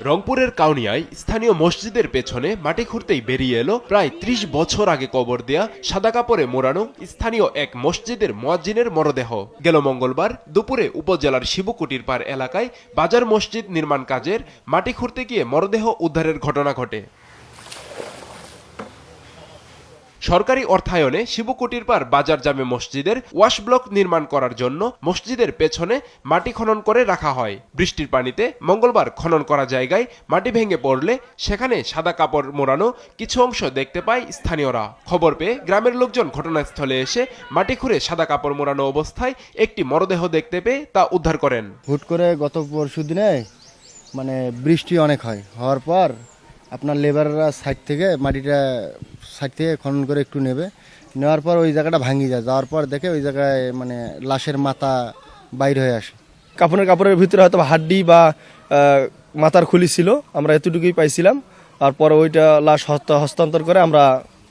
রংপুরের কাউনিয়ায় স্থানীয় মসজিদের পেছনে মাটি খুঁড়তেই বেরিয়ে এলো প্রায় ৩০ বছর আগে কবর দেয়া সাদা কাপড়ে মোড়ানো স্থানীয় এক মসজিদের মুয়াজ্জিনের মরদেহ। গেল মঙ্গলবার দুপুরে উপজেলার শিবকুটির পাড় এলাকায় বাজার মসজিদ নির্মাণ কাজের মাটি খুঁড়তে গিয়ে মরদেহ উদ্ধারের ঘটনা ঘটে। সরকারি অর্থায়নে শিবকুটির পাড় বাজার জামে মসজিদের ওয়াশ ব্লক নির্মাণ করার জন্য মসজিদের পেছনে মাটি খনন করে রাখা হয়। বৃষ্টির পানিতে মঙ্গলবার খনন করা জায়গায় মাটি ভেঙে পড়লে সেখানে সাদা কাপড় মোড়ানো কিছু অংশ দেখতে পায় স্থানীয়রা। খবর পেয়ে গ্রামের লোকজন ঘটনাস্থলে এসে মাটি খুঁড়ে সাদা কাপড় মোড়ানো অবস্থায় একটি মরদেহ দেখতে পেয়ে তা উদ্ধার করেন। হুট করে গত পরশু দিনে বৃষ্টি অনেক হওয়ার পর আপনার লেবাররা সাইড থেকে মাটিটা খনন করে একটু নেওয়ার পর ওই জায়গাটা ভাঙি যায়। যাওয়ার পর দেখে ওই জায়গায় লাশের মাথা বাইর হয়ে আসে। কাপড়ের ভিতরে হয়তো হাড্ডি বা মাথার খুলি ছিল, আমরা এতটুকুই পাইছিলাম। তারপর ওইটা লাশ হস্তান্তর করে আমরা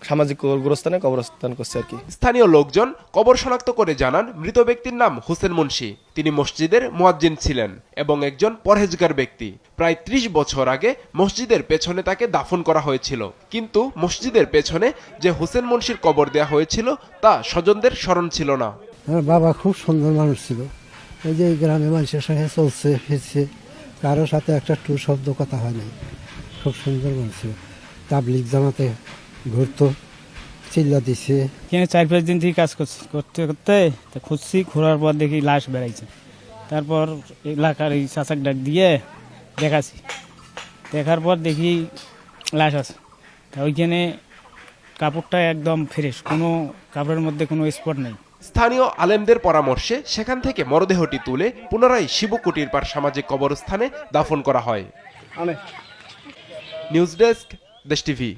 সামাজিক গোরস্থানে কবরস্থান করছি আর কি। স্থানীয় লোকজন কবর শনাক্ত করে জানান মৃত ব্যক্তির নাম হোসেন মুন্সি। তিনি মসজিদের মুয়াজ্জিন ছিলেন এবং একজন পরহেজগার ব্যক্তি। প্রায় ৩০ বছর আগে মসজিদের পেছনে তাকে দাফন করা হয়েছিল, কিন্তু মসজিদের পেছনে যে হোসেন মুন্সির কবর দেয়া হয়েছিল তা স্বজনদের স্মরণ ছিল না। বাবা খুব সুন্দর মানুষ ছিল। এই যে গ্রামের মানুষের সঙ্গে চলছে ফিরছে, কারোর সাথে একটা টু শব্দ কথা হয় নাই। খুব সুন্দর মানুষ ছিল। তাবলিগ জামাতে ঘুরতো, চিল্লা দিছে। ৪-৫ দিন থেকে কাজ করতে করতে খুঁজছি, ঘোরার পর দেখি লাশ বেড়াইছে। তারপর এলাকার এই চাচাক ডাক দিয়ে দেখার পর দেখি লাশ আছে। ওইখানে কাপড়টা একদম ফ্রেশ, কোনো কাপড়ের মধ্যে কোনো স্পট নেই। স্থানীয় আলেমদের পরামর্শে সেখান থেকে মরদেহটি তুলে পুনরায় শিবকুটির পাড় সামাজিক কবরস্থানে দাফন করা হয়। নিউজ ডেস্ক, দেশ টিভি।